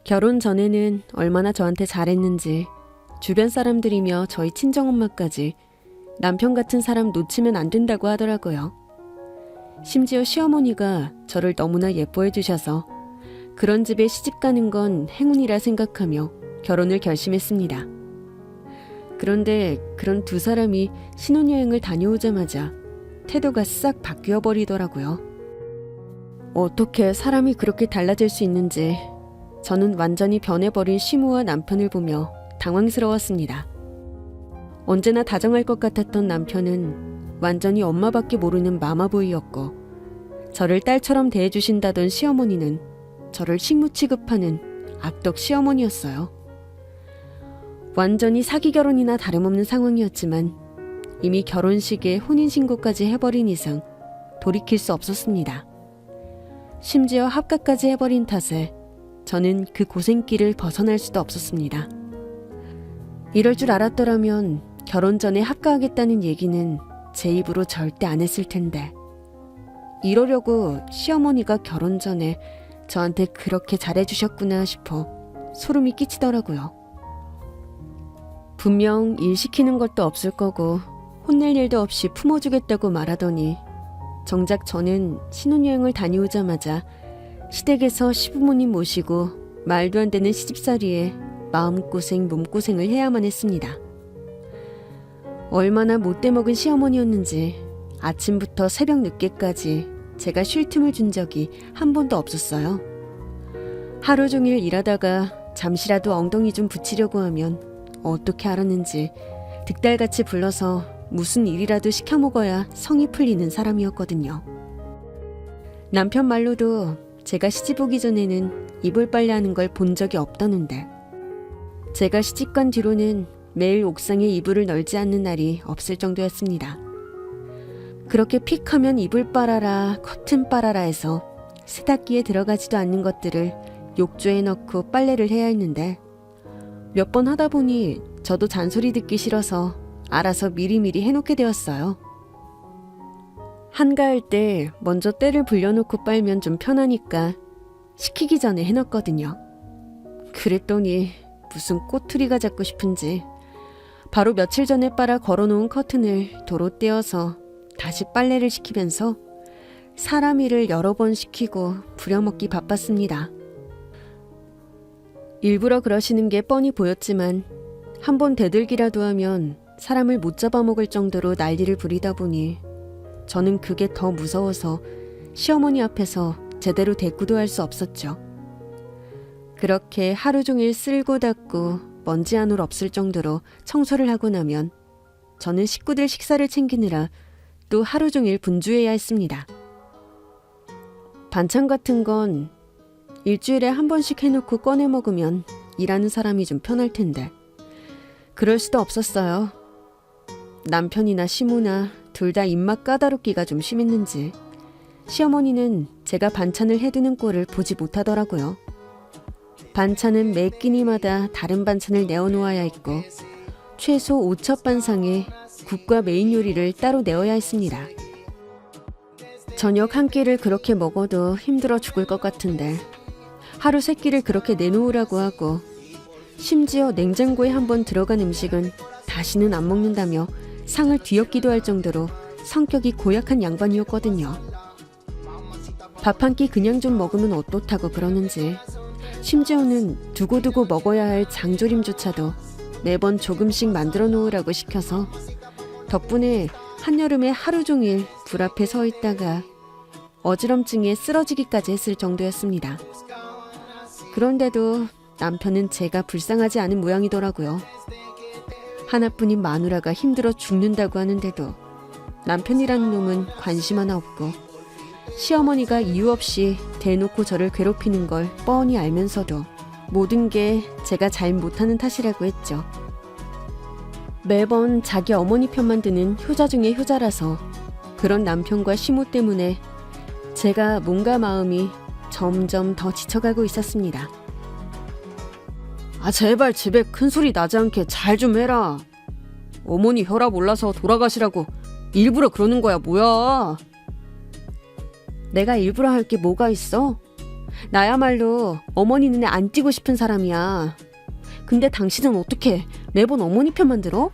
결혼 전에는 얼마나 저한테 잘했는지 주변 사람들이며 저희 친정엄마까지 남편 같은 사람 놓치면 안 된다고 하더라고요. 심지어 시어머니가 저를 너무나 예뻐해 주셔서 그런 집에 시집 가는 건 행운이라 생각하며 결혼을 결심했습니다. 그런데 그런 두 사람이 신혼여행을 다녀오자마자 태도가 싹 바뀌어 버리더라고요. 어떻게 사람이 그렇게 달라질 수 있는지 저는 완전히 변해버린 시무와 남편을 보며 당황스러웠습니다. 언제나 다정할 것 같았던 남편은 완전히 엄마밖에 모르는 마마보이였고, 저를 딸처럼 대해주신다던 시어머니는 저를 식무 취급하는 악덕 시어머니였어요. 완전히 사기 결혼이나 다름없는 상황이었지만 이미 결혼식에 혼인신고까지 해버린 이상 돌이킬 수 없었습니다. 심지어 합가까지 해버린 탓에 저는 그 고생길을 벗어날 수도 없었습니다. 이럴 줄 알았더라면 결혼 전에 합가하겠다는 얘기는 제 입으로 절대 안 했을 텐데, 이러려고 시어머니가 결혼 전에 저한테 그렇게 잘해주셨구나 싶어 소름이 끼치더라고요. 분명 일 시키는 것도 없을 거고 혼낼 일도 없이 품어주겠다고 말하더니 정작 저는 신혼여행을 다녀오자마자 시댁에서 시부모님 모시고 말도 안 되는 시집살이에 마음고생 몸고생을 해야만 했습니다. 얼마나 못돼 먹은 시어머니였는지 아침부터 새벽 늦게까지 제가 쉴 틈을 준 적이 한 번도 없었어요. 하루 종일 일하다가 잠시라도 엉덩이 좀 붙이려고 하면 어떻게 알았는지 득달같이 불러서 무슨 일이라도 시켜 먹어야 성이 풀리는 사람이었거든요. 남편 말로도 제가 시집 오기 전에는 이불 빨래하는 걸 본 적이 없다는데, 제가 시집간 뒤로는 매일 옥상에 이불을 널지 않는 날이 없을 정도였습니다. 그렇게 픽 하면 이불 빨아라, 커튼 빨아라 해서 세탁기에 들어가지도 않는 것들을 욕조에 넣고 빨래를 해야 했는데, 몇 번 하다 보니 저도 잔소리 듣기 싫어서 알아서 미리미리 해놓게 되었어요. 한가할 때 먼저 때를 불려놓고 빨면 좀 편하니까 식히기 전에 해놨거든요. 그랬더니 무슨 꼬투리가 잡고 싶은지 바로 며칠 전에 빨아 걸어놓은 커튼을 도로 떼어서 다시 빨래를 시키면서 사람 일을 여러 번 시키고 부려먹기 바빴습니다. 일부러 그러시는 게 뻔히 보였지만 한번 대들기라도 하면 사람을 못 잡아먹을 정도로 난리를 부리다 보니 저는 그게 더 무서워서 시어머니 앞에서 제대로 대꾸도 할 수 없었죠. 그렇게 하루 종일 쓸고 닦고 먼지 한 올 없을 정도로 청소를 하고 나면 저는 식구들 식사를 챙기느라 또 하루 종일 분주해야 했습니다. 반찬 같은 건 일주일에 한 번씩 해놓고 꺼내 먹으면 일하는 사람이 좀 편할 텐데 그럴 수도 없었어요. 남편이나 시무나 둘 다 입맛 까다롭기가 좀 심했는지 시어머니는 제가 반찬을 해두는 꼴을 보지 못하더라고요. 반찬은 매 끼니마다 다른 반찬을 내어놓아야 했고 최소 5첩 반상에 국과 메인 요리를 따로 내어야 했습니다. 저녁 한 끼를 그렇게 먹어도 힘들어 죽을 것 같은데 하루 세 끼를 그렇게 내놓으라고 하고, 심지어 냉장고에 한번 들어간 음식은 다시는 안 먹는다며 상을 뒤엎기도 할 정도로 성격이 고약한 양반이었거든요. 밥 한 끼 그냥 좀 먹으면 어떻다고 그러는지, 심지어는 두고두고 먹어야 할 장조림조차도 매번 조금씩 만들어 놓으라고 시켜서 덕분에 한여름에 하루 종일 불 앞에 서 있다가 어지럼증에 쓰러지기까지 했을 정도였습니다. 그런데도 남편은 제가 불쌍하지 않은 모양이더라고요. 하나뿐인 마누라가 힘들어 죽는다고 하는데도 남편이라는 놈은 관심 하나 없고, 시어머니가 이유 없이 대놓고 저를 괴롭히는 걸 뻔히 알면서도 모든 게 제가 잘 못하는 탓이라고 했죠. 매번 자기 어머니 편만 드는 효자 중에 효자라서 그런 남편과 시모 때문에 제가 몸과 마음이 점점 더 지쳐가고 있었습니다. 아, 제발 집에 큰 소리 나지 않게 잘 좀 해라. 어머니 혈압 올라서 돌아가시라고 일부러 그러는 거야 뭐야. 내가 일부러 할 게 뭐가 있어? 나야말로 어머니 눈에 안 띄고 싶은 사람이야. 근데 당신은 어떻게 매번 어머니 편만 들어?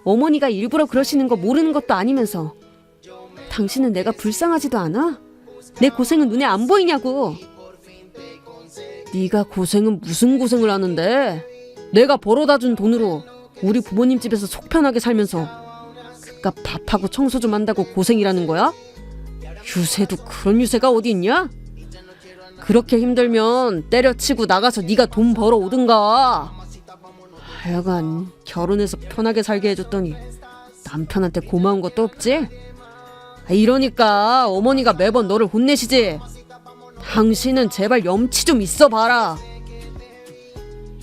어머니가 일부러 그러시는 거 모르는 것도 아니면서. 당신은 내가 불쌍하지도 않아? 내 고생은 눈에 안 보이냐고. 네가 고생은 무슨 고생을 하는데? 내가 벌어다 준 돈으로 우리 부모님 집에서 속 편하게 살면서 그깟 밥하고 청소 좀 한다고 고생이라는 거야? 유세도 그런 유세가 어디 있냐? 그렇게 힘들면 때려치고 나가서 네가 돈 벌어 오든가. 하여간 결혼해서 편하게 살게 해줬더니 남편한테 고마운 것도 없지? 이러니까 어머니가 매번 너를 혼내시지. 당신은 제발 염치 좀 있어봐라.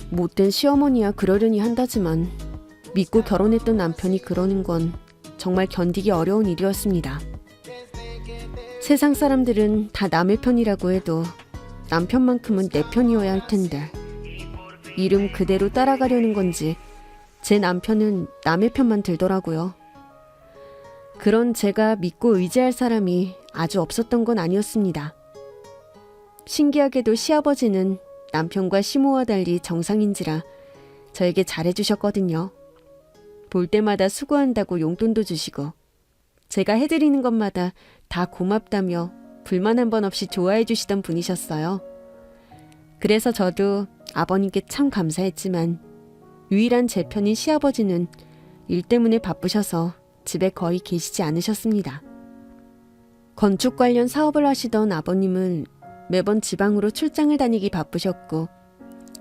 못된 시어머니야 그러려니 한다지만 믿고 결혼했던 남편이 그러는 건 정말 견디기 어려운 일이었습니다. 세상 사람들은 다 남의 편이라고 해도 남편만큼은 내 편이어야 할 텐데 이름 그대로 따라가려는 건지 제 남편은 남의 편만 들더라고요. 그런 제가 믿고 의지할 사람이 아주 없었던 건 아니었습니다. 신기하게도 시아버지는 남편과 시모와 달리 정상인지라 저에게 잘해주셨거든요. 볼 때마다 수고한다고 용돈도 주시고 제가 해드리는 것마다 다 고맙다며 불만 한 번 없이 좋아해 주시던 분이셨어요. 그래서 저도 아버님께 참 감사했지만 유일한 제 편인 시아버지는 일 때문에 바쁘셔서 집에 거의 계시지 않으셨습니다. 건축 관련 사업을 하시던 아버님은 매번 지방으로 출장을 다니기 바쁘셨고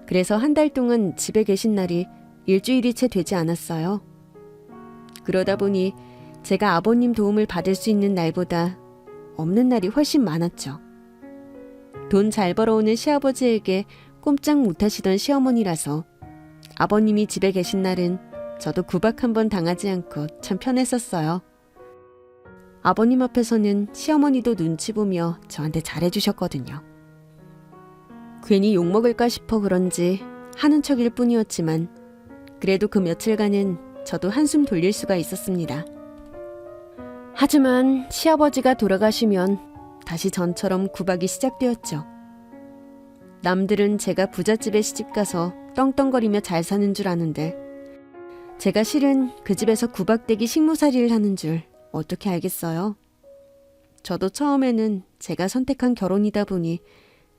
그래서 한 달 동안 집에 계신 날이 일주일이 채 되지 않았어요. 그러다 보니 제가 아버님 도움을 받을 수 있는 날보다 없는 날이 훨씬 많았죠. 돈 잘 벌어오는 시아버지에게 꼼짝 못하시던 시어머니라서 아버님이 집에 계신 날은 저도 구박 한번 당하지 않고 참 편했었어요. 아버님 앞에서는 시어머니도 눈치 보며 저한테 잘해주셨거든요. 괜히 욕먹을까 싶어 그런지 하는 척일 뿐이었지만 그래도 그 며칠간은 저도 한숨 돌릴 수가 있었습니다. 하지만 시아버지가 돌아가시면 다시 전처럼 구박이 시작되었죠. 남들은 제가 부잣집에 시집가서 떵떵거리며 잘 사는 줄 아는데 제가 실은 그 집에서 구박대기 식모살이를 하는 줄 어떻게 알겠어요? 저도 처음에는 제가 선택한 결혼이다 보니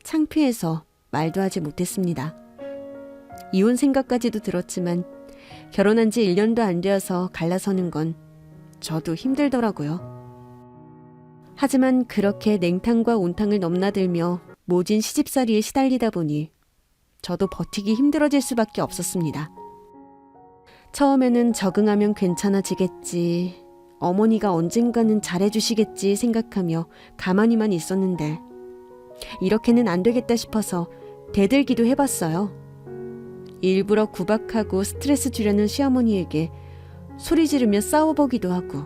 창피해서 말도 하지 못했습니다. 이혼 생각까지도 들었지만 결혼한 지 1년도 안 되어서 갈라서는 건 저도 힘들더라고요. 하지만 그렇게 냉탕과 온탕을 넘나들며 모진 시집살이에 시달리다 보니 저도 버티기 힘들어질 수밖에 없었습니다. 처음에는 적응하면 괜찮아지겠지, 어머니가 언젠가는 잘해주시겠지 생각하며 가만히만 있었는데 이렇게는 안 되겠다 싶어서 대들기도 해봤어요. 일부러 구박하고 스트레스 주려는 시어머니에게 소리 지르며 싸워보기도 하고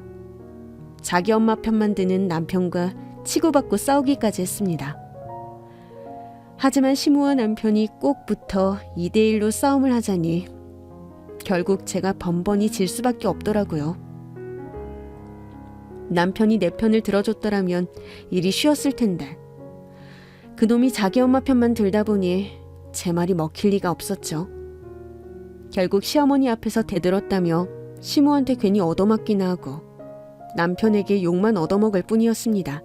자기 엄마 편만 드는 남편과 치고받고 싸우기까지 했습니다. 하지만 시모와 남편이 꼭 붙어 2대1로 싸움을 하자니 결국 제가 번번이 질 수밖에 없더라고요. 남편이 내 편을 들어줬더라면 일이 쉬웠을 텐데 그놈이 자기 엄마 편만 들다 보니 제 말이 먹힐 리가 없었죠. 결국 시어머니 앞에서 대들었다며 시모한테 괜히 얻어맞기나 하고 남편에게 욕만 얻어먹을 뿐이었습니다.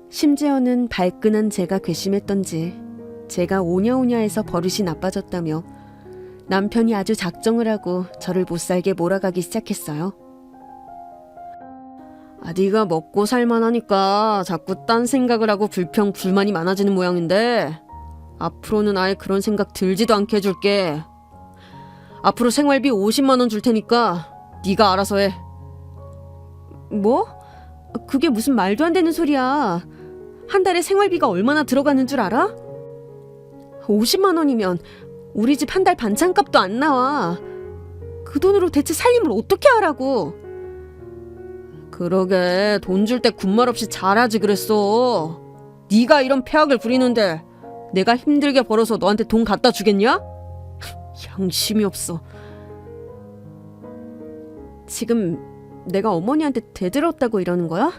심지어는 발끈한 제가 괘씸했던지 제가 오냐오냐해서 버릇이 나빠졌다며 남편이 아주 작정을 하고 저를 못살게 몰아가기 시작했어요. 네가 먹고 살만하니까 자꾸 딴 생각을 하고 불평 불만이 많아지는 모양인데 앞으로는 아예 그런 생각 들지도 않게 해줄게. 앞으로 생활비 50만 원 줄 테니까 네가 알아서 해. 뭐? 그게 무슨 말도 안 되는 소리야. 한 달에 생활비가 얼마나 들어가는 줄 알아? 50만 원이면 우리 집 한 달 반찬값도 안 나와. 그 돈으로 대체 살림을 어떻게 하라고. 그러게 돈 줄 때 군말 없이 잘하지 그랬어. 네가 이런 폐악을 부리는데 내가 힘들게 벌어서 너한테 돈 갖다 주겠냐? 양심이 없어. 지금 내가 어머니한테 대들었다고 이러는 거야?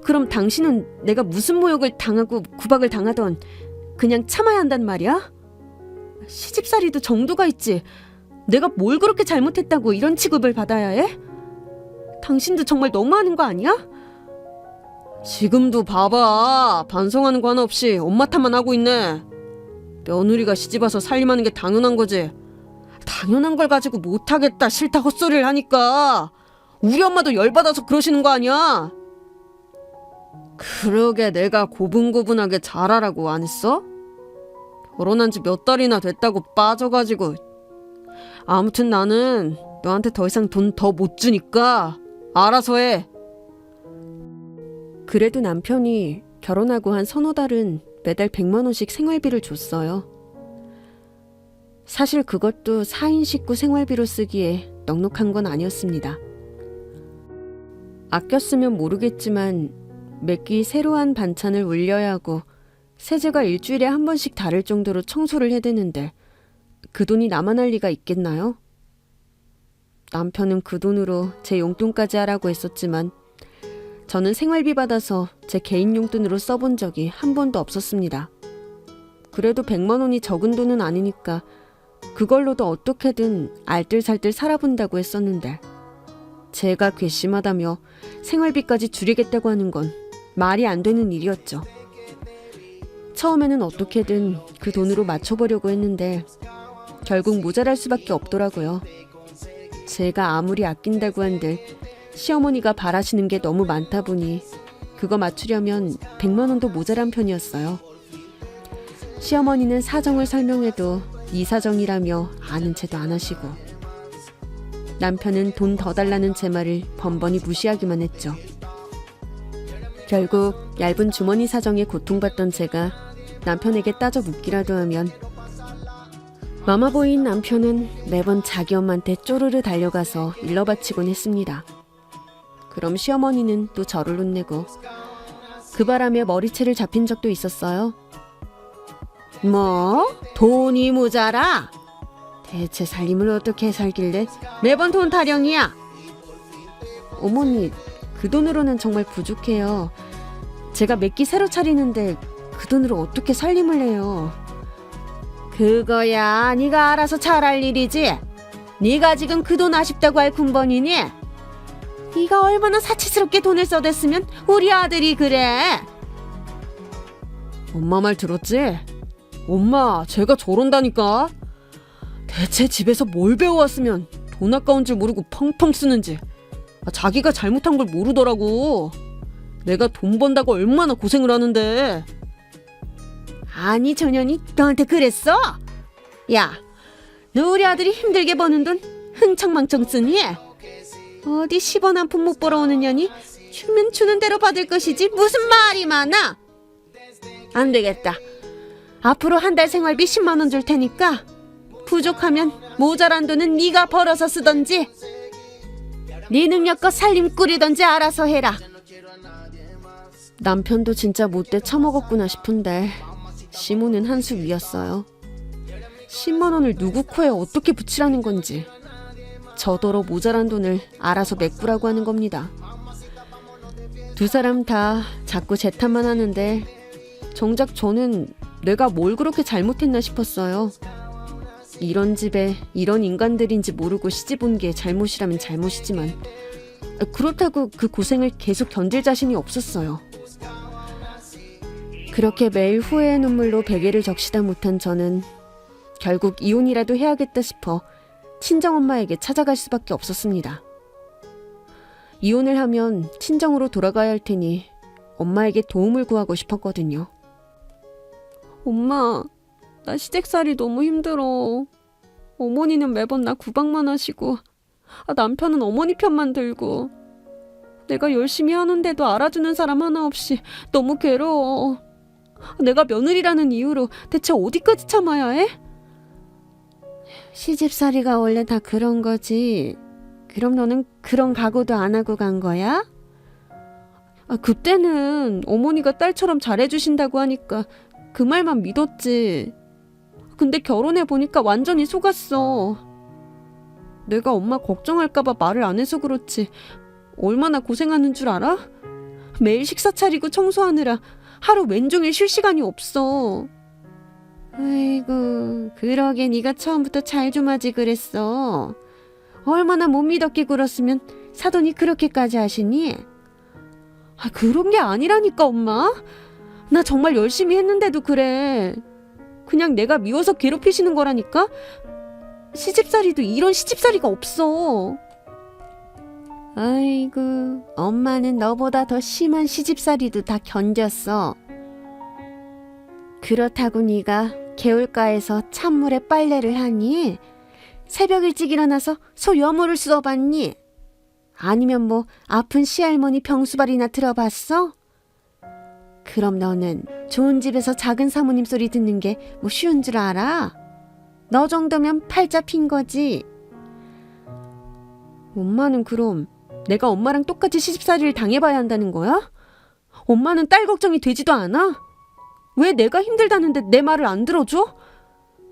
그럼 당신은 내가 무슨 모욕을 당하고 구박을 당하던 그냥 참아야 한단 말이야? 시집살이도 정도가 있지. 내가 뭘 그렇게 잘못했다고 이런 취급을 받아야 해? 당신도 정말 너무하는 거 아니야? 지금도 봐봐. 반성하는 거 하나 없이 엄마 탓만 하고 있네. 며느리가 시집와서 살림하는 게 당연한 거지. 당연한 걸 가지고 못하겠다 싫다 헛소리를 하니까 우리 엄마도 열받아서 그러시는 거 아니야? 그러게 내가 고분고분하게 잘하라고 안 했어? 결혼한 지 몇 달이나 됐다고 빠져가지고. 아무튼 나는 너한테 더 이상 돈 더 못 주니까 알아서 해. 그래도 남편이 결혼하고 한 서너 달은 매달 100만 원씩 생활비를 줬어요. 사실 그것도 4인 식구 생활비로 쓰기에 넉넉한 건 아니었습니다. 아껴 쓰면 모르겠지만 매끼 새로 한 반찬을 올려야 하고 세제가 일주일에 한 번씩 다를 정도로 청소를 해대는데 그 돈이 나만 할 리가 있겠나요? 남편은 그 돈으로 제 용돈까지 하라고 했었지만 저는 생활비 받아서 제 개인 용돈으로 써본 적이 한 번도 없었습니다. 그래도 100만 원이 적은 돈은 아니니까 그걸로도 어떻게든 알뜰살뜰 살아본다고 했었는데 제가 괘씸하다며 생활비까지 줄이겠다고 하는 건 말이 안 되는 일이었죠. 처음에는 어떻게든 그 돈으로 맞춰보려고 했는데 결국 모자랄 수밖에 없더라고요. 제가 아무리 아낀다고 한들 시어머니가 바라시는 게 너무 많다 보니 그거 맞추려면 100만 원도 모자란 편이었어요. 시어머니는 사정을 설명해도 이 사정이라며 아는 체도 안 하시고 남편은 돈 더 달라는 제 말을 번번이 무시하기만 했죠. 결국 얇은 주머니 사정에 고통받던 제가 남편에게 따져 묻기라도 하면 마마보이인 남편은 매번 자기 엄마한테 쪼르르 달려가서 일러 바치곤 했습니다. 그럼 시어머니는 또 저를 혼내고 그 바람에 머리채를 잡힌 적도 있었어요. 뭐? 돈이 모자라? 대체 살림을 어떻게 살길래 매번 돈 타령이야? 어머니, 그 돈으로는 정말 부족해요. 제가 몇 끼 새로 차리는데 그 돈으로 어떻게 살림을 해요? 그거야 네가 알아서 잘할 일이지. 네가 지금 그 돈 아쉽다고 할 군번이니? 네가 얼마나 사치스럽게 돈을 써댔으면 우리 아들이 그래. 엄마 말 들었지? 엄마, 제가 저런다니까. 대체 집에서 뭘 배워왔으면 돈 아까운 줄 모르고 펑펑 쓰는지. 자기가 잘못한 걸 모르더라고. 내가 돈 번다고 얼마나 고생을 하는데. 아니 저년이 너한테 그랬어? 야, 너 우리 아들이 힘들게 버는 돈 흥청망청 쓰니? 어디 10원 한 푼 못 벌어오는 년이 주면 주는 대로 받을 것이지 무슨 말이 많아. 안 되겠다. 앞으로 한 달 생활비 10만 원 줄 테니까 부족하면 모자란 돈은 네가 벌어서 쓰던지 네 능력껏 살림 꾸리던지 알아서 해라. 남편도 진짜 못돼 처먹었구나 싶은데 시무는 한 수 위였어요. 10만 원을 누구 코에 어떻게 붙이라는 건지. 저더러 모자란 돈을 알아서 메꾸라고 하는 겁니다. 두 사람 다 자꾸 제 탓만 하는데 정작 저는 내가 뭘 그렇게 잘못했나 싶었어요. 이런 집에 이런 인간들인지 모르고 시집 온 게 잘못이라면 잘못이지만 그렇다고 그 고생을 계속 견딜 자신이 없었어요. 그렇게 매일 후회의 눈물로 베개를 적시다 못한 저는 결국 이혼이라도 해야겠다 싶어 친정엄마에게 찾아갈 수밖에 없었습니다. 이혼을 하면 친정으로 돌아가야 할 테니 엄마에게 도움을 구하고 싶었거든요. 엄마, 나 시댁살이 너무 힘들어. 어머니는 매번 나 구박만 하시고 남편은 어머니 편만 들고 내가 열심히 하는데도 알아주는 사람 하나 없이 너무 괴로워. 내가 며느리라는 이유로 대체 어디까지 참아야 해? 시집살이가 원래 다 그런 거지. 그럼 너는 그런 각오도 안 하고 간 거야? 그때는 어머니가 딸처럼 잘해주신다고 하니까 그 말만 믿었지. 근데 결혼해보니까 완전히 속았어. 내가 엄마 걱정할까봐 말을 안 해서 그렇지 얼마나 고생하는 줄 알아? 매일 식사 차리고 청소하느라 하루 왼종일 쉴 시간이 없어. 아이고, 그러게 네가 처음부터 잘 좀 하지 그랬어. 얼마나 못 믿었게 굴었으면 사돈이 그렇게까지 하시니? 그런 게 아니라니까, 엄마. 나 정말 열심히 했는데도 그래. 그냥 내가 미워서 괴롭히시는 거라니까? 시집살이도 이런 시집살이가 없어. 아이고, 엄마는 너보다 더 심한 시집살이도 다 견뎠어. 그렇다고 네가 개울가에서 찬물에 빨래를 하니? 새벽 일찍 일어나서 소 여물을 쏘봤니? 아니면 뭐 아픈 시할머니 병수발이나 들어봤어? 그럼 너는 좋은 집에서 작은 사모님 소리 듣는 게 뭐 쉬운 줄 알아? 너 정도면 팔자 핀 거지. 엄마는 그럼 내가 엄마랑 똑같이 시집살이를 당해봐야 한다는 거야? 엄마는 딸 걱정이 되지도 않아? 왜 내가 힘들다는데 내 말을 안 들어줘?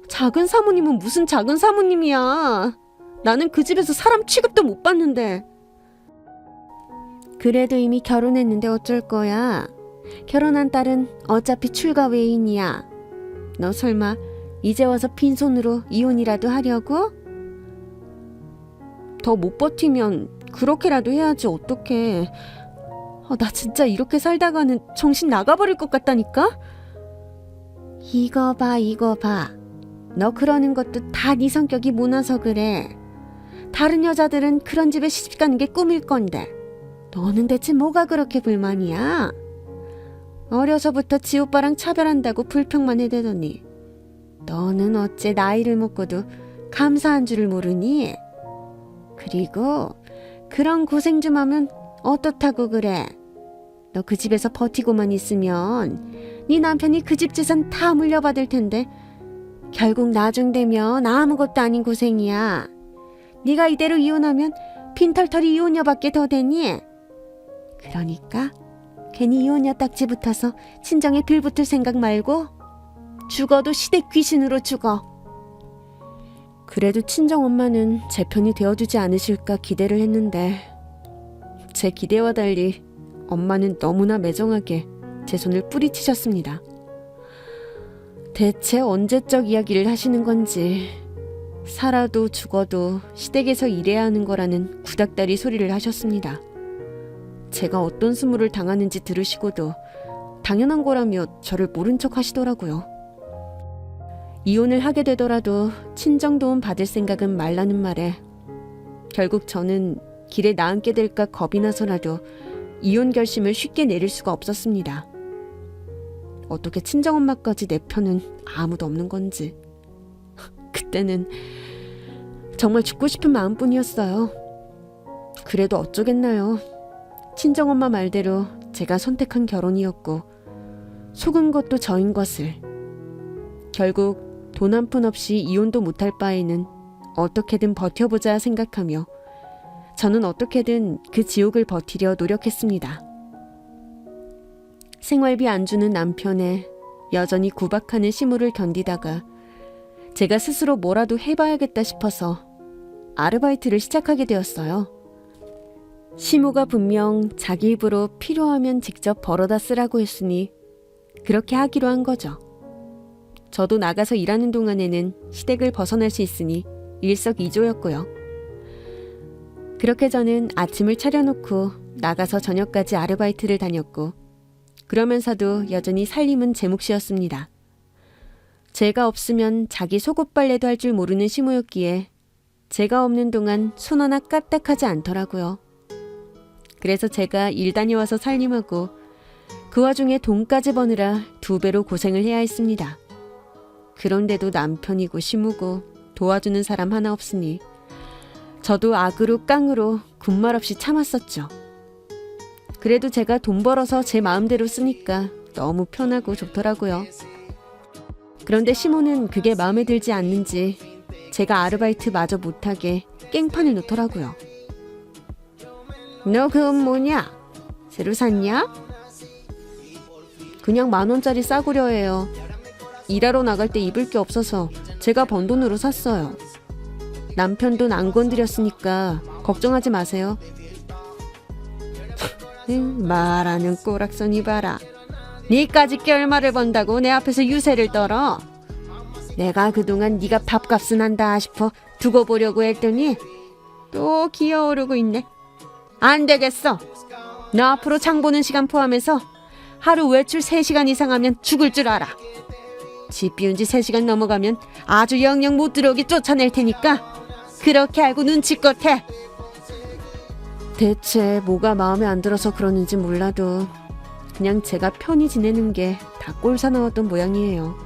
작은 사모님은 무슨 작은 사모님이야. 나는 그 집에서 사람 취급도 못 받는데. 그래도 이미 결혼했는데 어쩔 거야. 결혼한 딸은 어차피 출가 외인이야. 너 설마 이제 와서 빈손으로 이혼이라도 하려고? 더 못 버티면 그렇게라도 해야지 어떡해. 나 진짜 이렇게 살다가는 정신 나가버릴 것 같다니까? 이거 봐, 이거 봐. 너 그러는 것도 다 네 성격이 모나서 그래. 다른 여자들은 그런 집에 시집 가는 게 꿈일 건데 너는 대체 뭐가 그렇게 불만이야? 어려서부터 지 오빠랑 차별한다고 불평만 해대더니 너는 어째 나이를 먹고도 감사한 줄을 모르니? 그리고 그런 고생 좀 하면 어떻다고 그래? 너 그 집에서 버티고만 있으면 네 남편이 그 집 재산 다 물려받을 텐데 결국 나중 되면 아무것도 아닌 고생이야. 네가 이대로 이혼하면 빈털털이 이혼녀밖에 더 되니? 그러니까 괜히 이혼녀 딱지 붙어서 친정에 빌붙을 생각 말고 죽어도 시댁 귀신으로 죽어. 그래도 친정엄마는 제 편이 되어주지 않으실까 기대를 했는데 제 기대와 달리 엄마는 너무나 매정하게 제 손을 뿌리치셨습니다. 대체 언제적 이야기를 하시는 건지 살아도 죽어도 시댁에서 일해야 하는 거라는 구닥다리 소리를 하셨습니다. 제가 어떤 수모를 당하는지 들으시고도 당연한 거라며 저를 모른 척 하시더라고요. 이혼을 하게 되더라도 친정도움 받을 생각은 말라는 말에 결국 저는 길에 나앉게 될까 겁이 나서라도 이혼 결심을 쉽게 내릴 수가 없었습니다. 어떻게 친정엄마까지 내 편은 아무도 없는 건지. 그때는 정말 죽고 싶은 마음뿐이었어요. 그래도 어쩌겠나요. 친정엄마 말대로 제가 선택한 결혼이었고 속은 것도 저인 것을. 결국 돈 한 푼 없이 이혼도 못할 바에는 어떻게든 버텨보자 생각하며 저는 어떻게든 그 지옥을 버티려 노력했습니다. 생활비 안 주는 남편에 여전히 구박하는 시모를 견디다가 제가 스스로 뭐라도 해봐야겠다 싶어서 아르바이트를 시작하게 되었어요. 시모가 분명 자기 입으로 필요하면 직접 벌어다 쓰라고 했으니 그렇게 하기로 한 거죠. 저도 나가서 일하는 동안에는 시댁을 벗어날 수 있으니 일석이조였고요. 그렇게 저는 아침을 차려놓고 나가서 저녁까지 아르바이트를 다녔고 그러면서도 여전히 살림은 제 몫이었습니다. 제가 없으면 자기 속옷 빨래도 할 줄 모르는 시모였기에 제가 없는 동안 손 하나 까딱하지 않더라고요. 그래서 제가 일 다녀와서 살림하고 그 와중에 돈까지 버느라 2배로 고생을 해야 했습니다. 그런데도 남편이고 시무고 도와주는 사람 하나 없으니 저도 악으로 깡으로 군말 없이 참았었죠. 그래도 제가 돈 벌어서 제 마음대로 쓰니까 너무 편하고 좋더라고요. 그런데 시모는 그게 마음에 들지 않는지 제가 아르바이트 마저 못하게 깽판을 놓더라고요. 너 그 옷 뭐냐? 새로 샀냐? 그냥 10,000원짜리 싸구려 해요. 일하러 나갈 때 입을 게 없어서 제가 번 돈으로 샀어요. 남편 돈 안 건드렸으니까 걱정하지 마세요. 말하는 꼬락선이 봐라. 니까짓 게 얼마를 번다고 내 앞에서 유세를 떨어. 내가 그동안 네가 밥값은 한다 싶어 두고 보려고 했더니 또 기어오르고 있네. 안 되겠어. 너 앞으로 장 보는 시간 포함해서 하루 외출 3시간 이상 하면 죽을 줄 알아. 집 비운 지 3시간 넘어가면 아주 영영 못 들어오게 쫓아낼 테니까 그렇게 알고 눈치껏 해. 대체 뭐가 마음에 안 들어서 그러는지 몰라도 그냥 제가 편히 지내는 게 다 꼴사나웠던 모양이에요.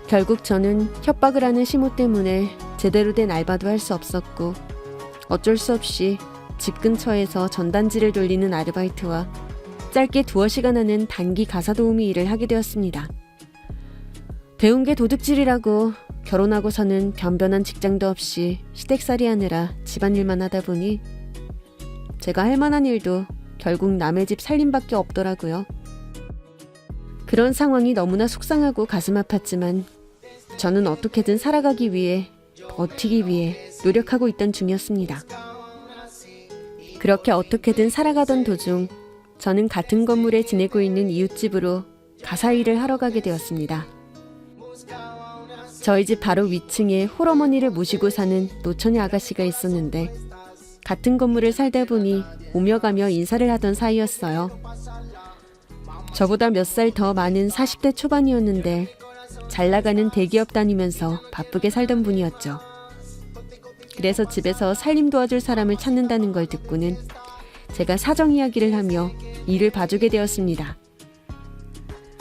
결국 저는 협박을 하는 시모 때문에 제대로 된 알바도 할 수 없었고 어쩔 수 없이 집 근처에서 전단지를 돌리는 아르바이트와 짧게 2-시간 하는 단기 가사 도우미 일을 하게 되었습니다. 배운 게 도둑질이라고 결혼하고서는 변변한 직장도 없이 시댁살이 하느라 집안일만 하다 보니 제가 할 만한 일도 결국 남의 집 살림밖에 없더라고요. 그런 상황이 너무나 속상하고 가슴 아팠지만 저는 어떻게든 살아가기 위해 버티기 위해 노력하고 있던 중이었습니다. 그렇게 어떻게든 살아가던 도중 저는 같은 건물에 지내고 있는 이웃집으로 가사 일을 하러 가게 되었습니다. 저희 집 바로 위층에 홀어머니를 모시고 사는 노처녀 아가씨가 있었는데 같은 건물을 살다 보니 오며 가며 인사를 하던 사이였어요. 저보다 몇 살 더 많은 40대 초반이었는데 잘 나가는 대기업 다니면서 바쁘게 살던 분이었죠. 그래서 집에서 살림 도와줄 사람을 찾는다는 걸 듣고는 제가 사정 이야기를 하며 일을 봐주게 되었습니다.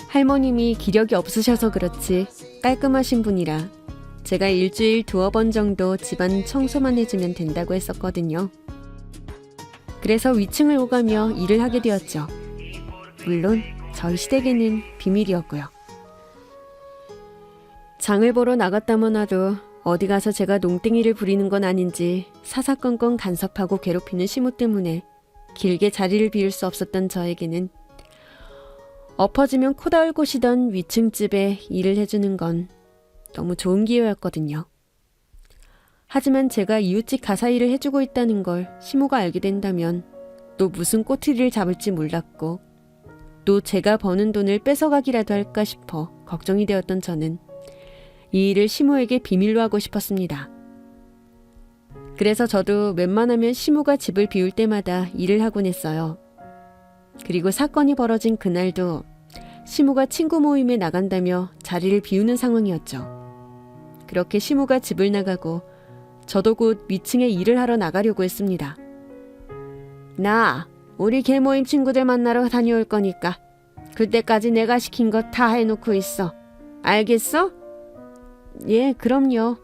할머님이 기력이 없으셔서 그렇지 깔끔하신 분이라 제가 일주일 2번 정도 집안 청소만 해주면 된다고 했었거든요. 그래서 위층을 오가며 일을 하게 되었죠. 물론 저희 시댁에는 비밀이었고요. 장을 보러 나갔다만 하도 어디 가서 제가 농땡이를 부리는 건 아닌지 사사건건 간섭하고 괴롭히는 시모 때문에 길게 자리를 비울 수 없었던 저에게는 엎어지면 코 닿을 곳이던 위층집에 일을 해주는 건 너무 좋은 기회였거든요. 하지만 제가 이웃집 가사 일을 해주고 있다는 걸 시모가 알게 된다면 또 무슨 꼬투리를 잡을지 몰랐고 또 제가 버는 돈을 뺏어가기라도 할까 싶어 걱정이 되었던 저는 이 일을 시모에게 비밀로 하고 싶었습니다. 그래서 저도 웬만하면 시모가 집을 비울 때마다 일을 하곤 했어요. 그리고 사건이 벌어진 그날도 시모가 친구 모임에 나간다며 자리를 비우는 상황이었죠. 그렇게 시모가 집을 나가고 저도 곧 위층에 일을 하러 나가려고 했습니다. 나 우리 개모임 친구들 만나러 다녀올 거니까 그때까지 내가 시킨 거 다 해놓고 있어. 알겠어? 예, 그럼요.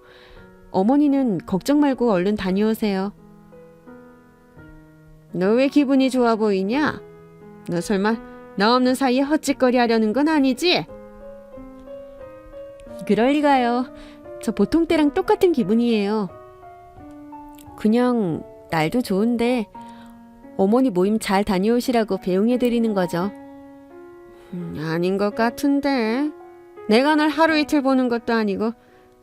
어머니는 걱정 말고 얼른 다녀오세요. 너 왜 기분이 좋아 보이냐? 너 설마 나 없는 사이에 헛짓거리 하려는 건 아니지? 그럴 리가요. 저 보통 때랑 똑같은 기분이에요. 그냥 날도 좋은데 어머니 모임 잘 다녀오시라고 배웅해드리는 거죠. 아닌 것 같은데. 내가 널 하루 이틀 보는 것도 아니고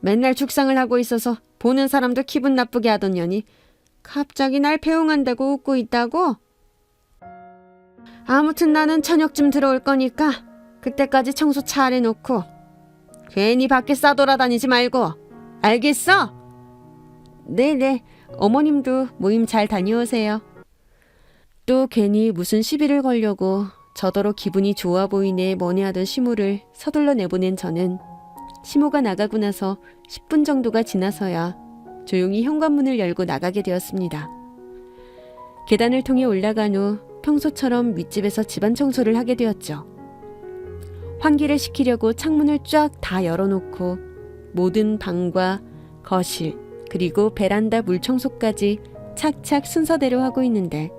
맨날 죽상을 하고 있어서 보는 사람도 기분 나쁘게 하던 년이 갑자기 날 배웅한다고 웃고 있다고? 아무튼 나는 저녁쯤 들어올 거니까 그때까지 청소 잘 해놓고 괜히 밖에 싸돌아다니지 말고. 알겠어? 네네. 어머님도 모임 잘 다녀오세요. 또 괜히 무슨 시비를 걸려고 저더러 기분이 좋아 보이네 뭐네 하던 시모를 서둘러 내보낸 저는 시모가 나가고 나서 10분 정도가 지나서야 조용히 현관문을 열고 나가게 되었습니다. 계단을 통해 올라간 후 평소처럼 윗집에서 집안 청소를 하게 되었죠. 환기를 시키려고 창문을 쫙 다 열어놓고 모든 방과 거실 그리고 베란다 물청소까지 착착 순서대로 하고 있는데